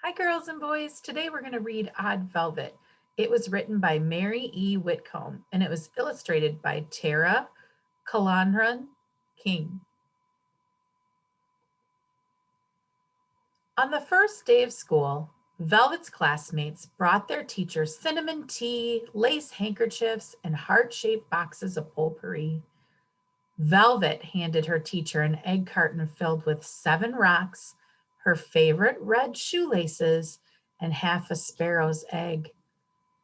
Hi, girls and boys. Today we're going to read Odd Velvet. It was written by Mary E. Whitcomb and it was illustrated by Tara Calandron King. On the first day of school, Velvet's classmates brought their teacher cinnamon tea, lace handkerchiefs, and heart-shaped boxes of potpourri. Velvet handed her teacher an egg carton filled with 7 rocks, her favorite red shoelaces, and half a sparrow's egg.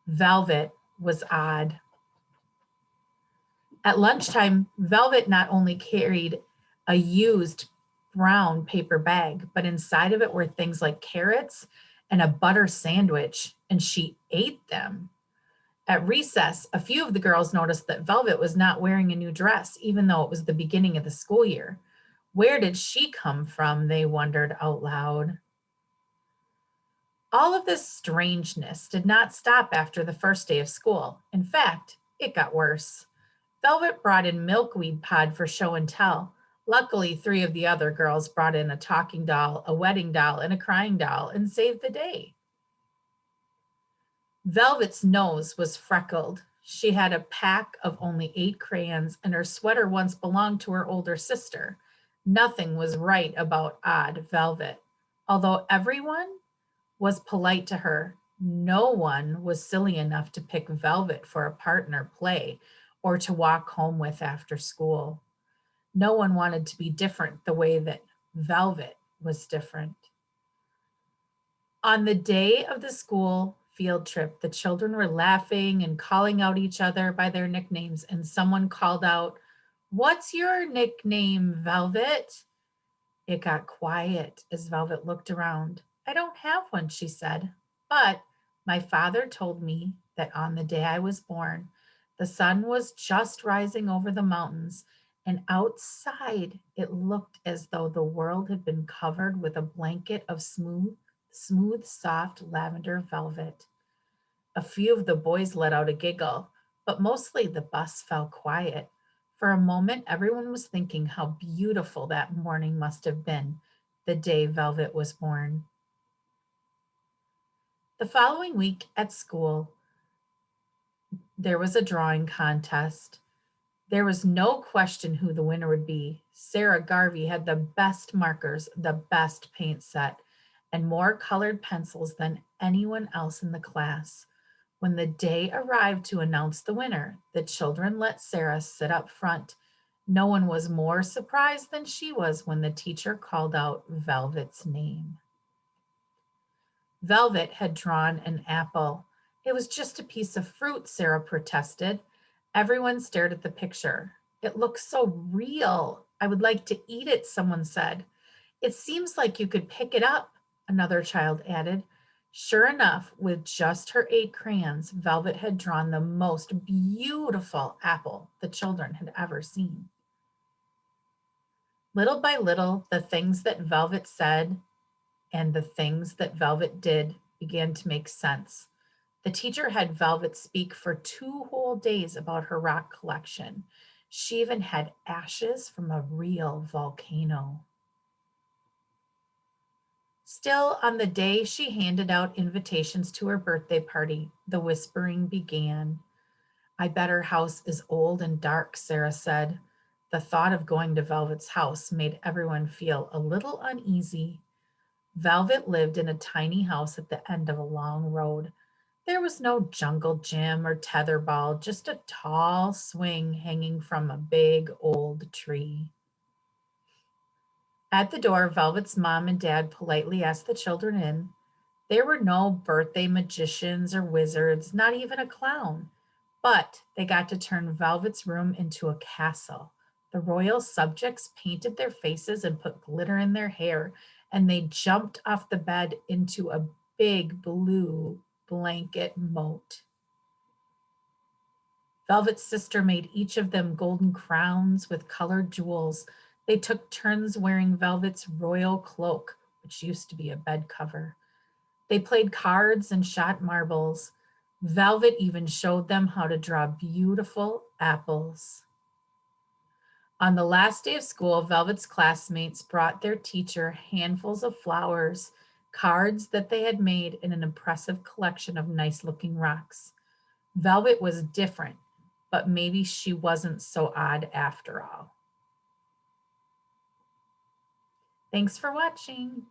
Velvet was odd. At lunchtime, Velvet not only carried a used brown paper bag, but inside of it were things like carrots and a butter sandwich, and she ate them. At recess, a few of the girls noticed that Velvet was not wearing a new dress, even though it was the beginning of the school year. Where did she come from? They wondered out loud. All of this strangeness did not stop after the first day of school. In fact, it got worse. Velvet brought in Milkweed Pod for show and tell. Luckily, 3 of the other girls brought in a talking doll, a wedding doll, and a crying doll and saved the day. Velvet's nose was freckled. She had a pack of only 8 crayons, and her sweater once belonged to her older sister. Nothing was right about odd Velvet. Although everyone was polite to her, no one was silly enough to pick Velvet for a partner play or to walk home with after school. No one wanted to be different the way that Velvet was different. On the day of the school field trip, the children were laughing and calling out each other by their nicknames, and someone called out, "What's your nickname, Velvet?" It got quiet as Velvet looked around. "I don't have one," she said, "but my father told me that on the day I was born, the sun was just rising over the mountains, and outside it looked as though the world had been covered with a blanket of smooth, soft lavender velvet." A few of the boys let out a giggle, but mostly the bus fell quiet. For a moment, everyone was thinking how beautiful that morning must have been, the day Velvet was born. The following week at school, there was a drawing contest. There was no question who the winner would be. Sarah Garvey had the best markers, the best paint set, and more colored pencils than anyone else in the class. When the day arrived to announce the winner, the children let Sarah sit up front. No one was more surprised than she was when the teacher called out Velvet's name. Velvet had drawn an apple. "It was just a piece of fruit," Sarah protested. Everyone stared at the picture. "It looks so real. I would like to eat it," someone said. "It seems like you could pick it up," another child added. Sure enough, with just her 8 crayons, Velvet had drawn the most beautiful apple the children had ever seen. Little by little, the things that Velvet said and the things that Velvet did began to make sense. The teacher had Velvet speak for 2 whole days about her rock collection. She even had ashes from a real volcano. Still, on the day she handed out invitations to her birthday party, the whispering began. "I bet her house is old and dark," Sarah said. The thought of going to Velvet's house made everyone feel a little uneasy. Velvet lived in a tiny house at the end of a long road. There was no jungle gym or tetherball, just a tall swing hanging from a big old tree. At the door, Velvet's mom and dad politely asked the children in. There were no birthday magicians or wizards, not even a clown, but they got to turn Velvet's room into a castle. The royal subjects painted their faces and put glitter in their hair, and they jumped off the bed into a big blue blanket moat. Velvet's sister made each of them golden crowns with colored jewels. They took turns wearing Velvet's royal cloak, which used to be a bed cover. They played cards and shot marbles. Velvet even showed them how to draw beautiful apples. On the last day of school, Velvet's classmates brought their teacher handfuls of flowers. cards that they had made, and an impressive collection of nice-looking rocks. Velvet was different, but maybe she wasn't so odd after all. Thanks for watching.